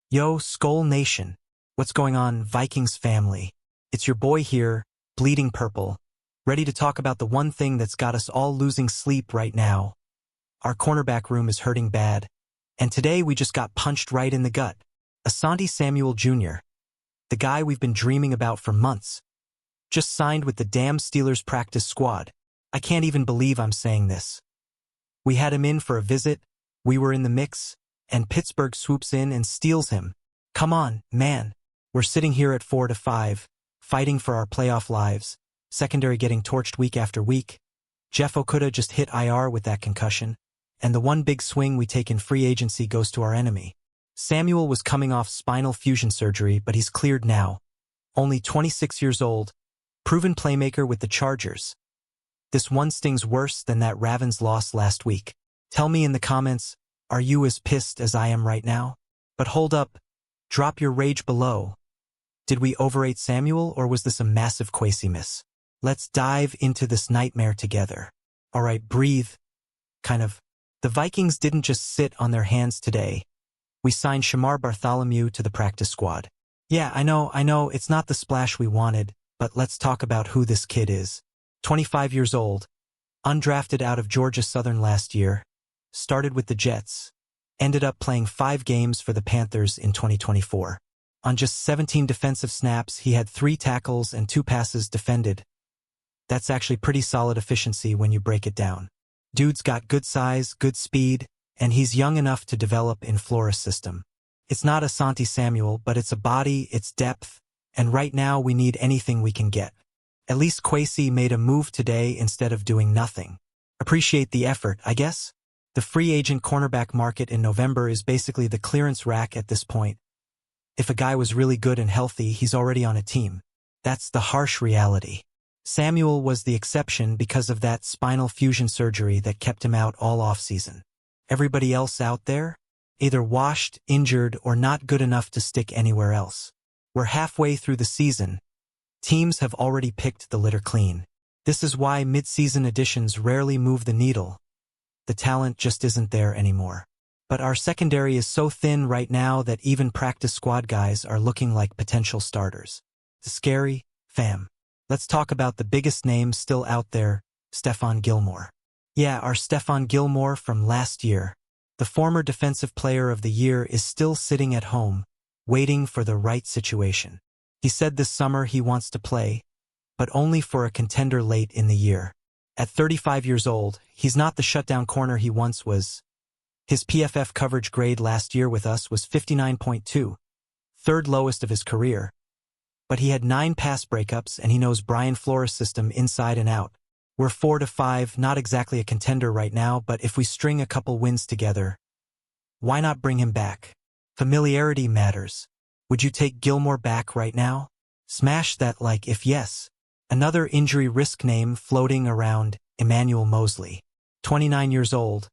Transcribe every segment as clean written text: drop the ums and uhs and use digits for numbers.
Yo, SKOL Nation. What's going on, Vikings family? It's your boy here, bleeding purple, ready to talk about the one thing that's got us all losing sleep right now. Our cornerback room is hurting bad, and today we just got punched right in the gut. Asante Samuel Jr., the guy we've been dreaming about for months, just signed with the damn Steelers practice squad. I can't even believe I'm saying this. We had him in for a visit, we were in the mix, and Pittsburgh swoops in and steals him. Come on, man. We're sitting here at 4-5, fighting for our playoff lives, secondary getting torched week after week. Jeff Okudah just hit IR with that concussion, and the one big swing we take in free agency goes to our enemy. Samuel was coming off spinal fusion surgery, but he's cleared now. Only 26 years old, proven playmaker with the Chargers. This one stings worse than that Ravens loss last week. Tell me in the comments, are you as pissed as I am right now? But hold up, drop your rage below. Did we overrate Samuel, or was this a massive Kwesi miss? Let's dive into this nightmare together. Alright, breathe. The Vikings didn't just sit on their hands today. We signed Shamar Bartholomew to the practice squad. Yeah, I know, it's not the splash we wanted, but let's talk about who this kid is. 25 years old, undrafted out of Georgia Southern last year, started with the Jets, ended up playing 5 games for the Panthers in 2024. On just 17 defensive snaps, he had 3 tackles and 2 passes defended. That's actually pretty solid efficiency when you break it down. Dude's got good size, good speed, and he's young enough to develop in Flores' system. It's not Asante Samuel, but it's a body, it's depth, and right now we need anything we can get. At least Kwesi made a move today instead of doing nothing. Appreciate the effort, I guess? The free agent cornerback market in November is basically the clearance rack at this point. If a guy was really good and healthy, he's already on a team. That's the harsh reality. Samuel was the exception because of that spinal fusion surgery that kept him out all offseason. Everybody else out there? Either washed, injured, or not good enough to stick anywhere else. We're halfway through the season. Teams have already picked the litter clean. This is why mid-season additions rarely move the needle. The talent just isn't there anymore. But our secondary is so thin right now that even practice squad guys are looking like potential starters. It's scary, fam. Let's talk about the biggest name still out there, Stephon Gilmore. Yeah, our Stephon Gilmore from last year. The former Defensive Player of the Year is still sitting at home, waiting for the right situation. He said this summer he wants to play, but only for a contender late in the year. At 35 years old, he's not the shutdown corner he once was. His PFF coverage grade last year with us was 59.2, third lowest of his career. But he had 9 pass breakups and he knows Brian Flores' system inside and out. We're 4-5, not exactly a contender right now, but if we string a couple wins together, why not bring him back? Familiarity matters. Would you take Gilmore back right now? Smash that like if yes. Another injury risk name floating around, Emmanuel Mosley. 29 years old,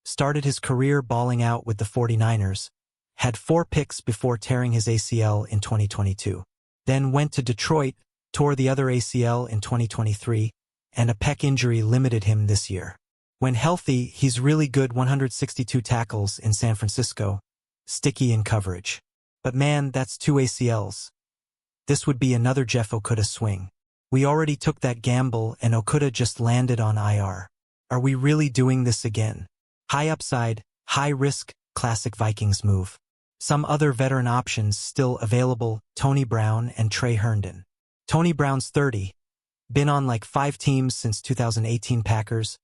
started his career balling out with the 49ers, had 4 picks before tearing his ACL in 2022. Then went to Detroit, tore the other ACL in 2023, and a pec injury limited him this year. When healthy, he's really good, 162 tackles in San Francisco, sticky in coverage. But man, that's 2 ACLs. This would be another Jeff Okudah swing. We already took that gamble and Okudah just landed on IR. Are we really doing this again? High upside, high risk, classic Vikings move. Some other veteran options still available, Tony Brown and Trey Herndon. Tony Brown's 30. Been on like 5 teams since 2018 Packers,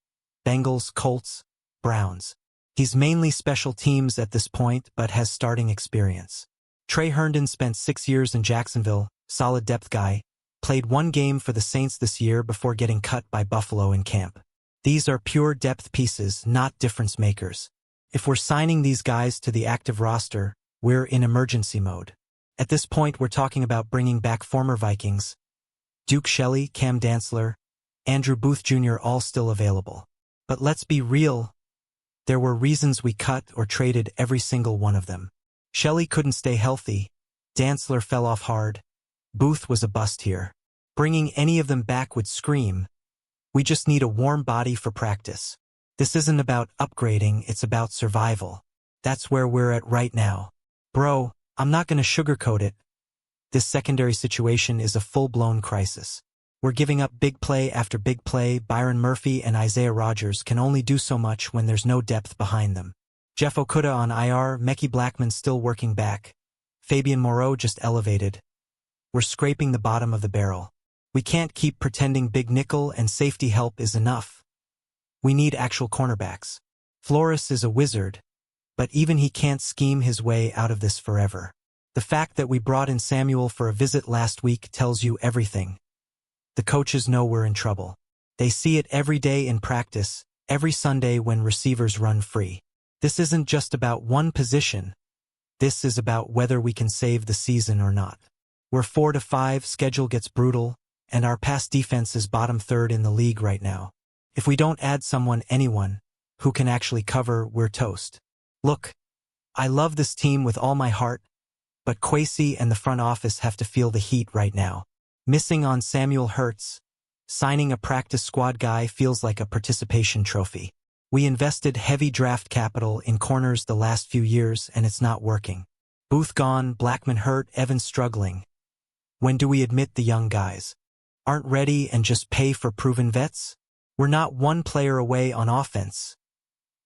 Bengals, Colts, Browns. He's mainly special teams at this point but has starting experience. Trey Herndon spent 6 years in Jacksonville, solid depth guy, played 1 game for the Saints this year before getting cut by Buffalo in camp. These are pure depth pieces, not difference makers. If we're signing these guys to the active roster, we're in emergency mode. At this point, we're talking about bringing back former Vikings. Duke Shelley, Cam Dantzler, Andrew Booth Jr. all still available. But let's be real. There were reasons we cut or traded every single one of them. Shelley couldn't stay healthy. Dantzler fell off hard. Booth was a bust here. Bringing any of them back would scream. We just need a warm body for practice. This isn't about upgrading, it's about survival. That's where we're at right now. Bro, I'm not gonna sugarcoat it. This secondary situation is a full-blown crisis. We're giving up big play after big play. Byron Murphy and Isaiah Rodgers can only do so much when there's no depth behind them. Jeff Okudah on IR, Mekhi Blackman still working back. Fabian Moreau just elevated. We're scraping the bottom of the barrel. We can't keep pretending big nickel and safety help is enough. We need actual cornerbacks. Flores is a wizard, but even he can't scheme his way out of this forever. The fact that we brought in Samuel for a visit last week tells you everything. The coaches know we're in trouble. They see it every day in practice, every Sunday when receivers run free. This isn't just about one position. This is about whether we can save the season or not. We're 4-5, schedule gets brutal, and our pass defense is bottom third in the league right now. If we don't add anyone, who can actually cover, we're toast. Look, I love this team with all my heart, but Kwesi and the front office have to feel the heat right now. Missing on Samuel hurts. Signing a practice squad guy feels like a participation trophy. We invested heavy draft capital in corners the last few years and it's not working. Booth gone, Blackman hurt, Evans struggling. When do we admit the young guys aren't ready and just pay for proven vets? We're not one player away on offense.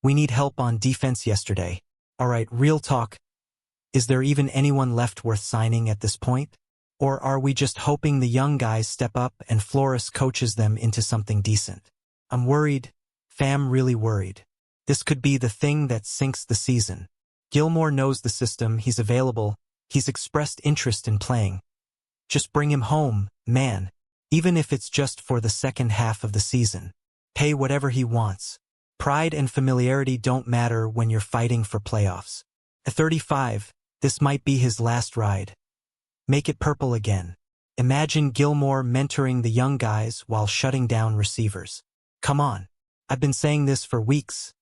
We need help on defense yesterday. Alright, real talk. Is there even anyone left worth signing at this point? Or are we just hoping the young guys step up and Flores coaches them into something decent? I'm worried, fam, really worried. This could be the thing that sinks the season. Gilmore knows the system, he's available, he's expressed interest in playing. Just bring him home, man. Even if it's just for the second half of the season. Pay whatever he wants. Pride and familiarity don't matter when you're fighting for playoffs. At 35, this might be his last ride. Make it purple again. Imagine Gilmore mentoring the young guys while shutting down receivers. Come on. I've been saying this for weeks.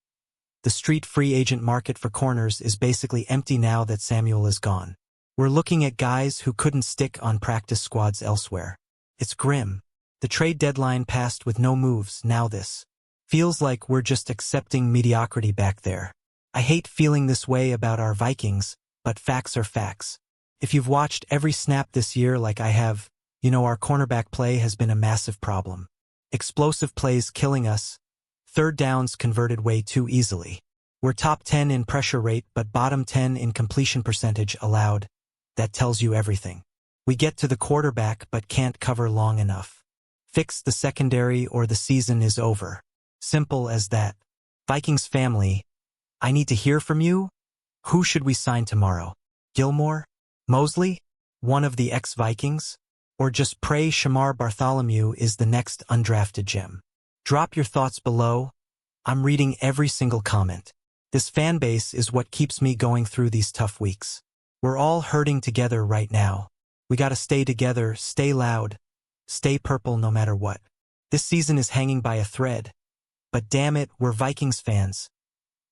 The street free agent market for corners is basically empty now that Samuel is gone. We're looking at guys who couldn't stick on practice squads elsewhere. It's grim. The trade deadline passed with no moves, now this. Feels like we're just accepting mediocrity back there. I hate feeling this way about our Vikings, but facts are facts. If you've watched every snap this year like I have, you know our cornerback play has been a massive problem. Explosive plays killing us. Third downs converted way too easily. We're top 10 in pressure rate but bottom 10 in completion percentage allowed. That tells you everything. We get to the quarterback but can't cover long enough. Fix the secondary or the season is over. Simple as that. Vikings family, I need to hear from you. Who should we sign tomorrow? Gilmore? Mosley? One of the ex-Vikings? Or just pray Shamar Bartholomew is the next undrafted gem? Drop your thoughts below. I'm reading every single comment. This fan base is what keeps me going through these tough weeks. We're all hurting together right now. We gotta stay together, stay loud, stay purple no matter what. This season is hanging by a thread. But damn it, we're Vikings fans.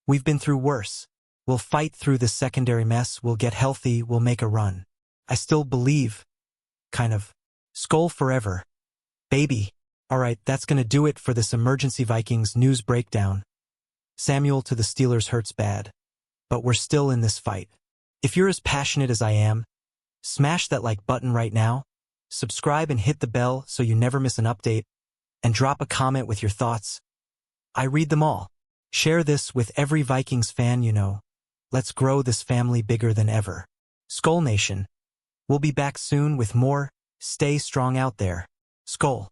We've been through worse. We'll fight through this secondary mess, we'll get healthy, we'll make a run. I still believe. Kind of. SKOL forever. Baby. Alright, that's gonna do it for this emergency Vikings news breakdown. Samuel to the Steelers hurts bad. But we're still in this fight. If you're as passionate as I am, smash that like button right now, subscribe and hit the bell so you never miss an update, and drop a comment with your thoughts. I read them all. Share this with every Vikings fan you know. Let's grow this family bigger than ever. SKOL Nation. We'll be back soon with more. Stay strong out there. SKOL.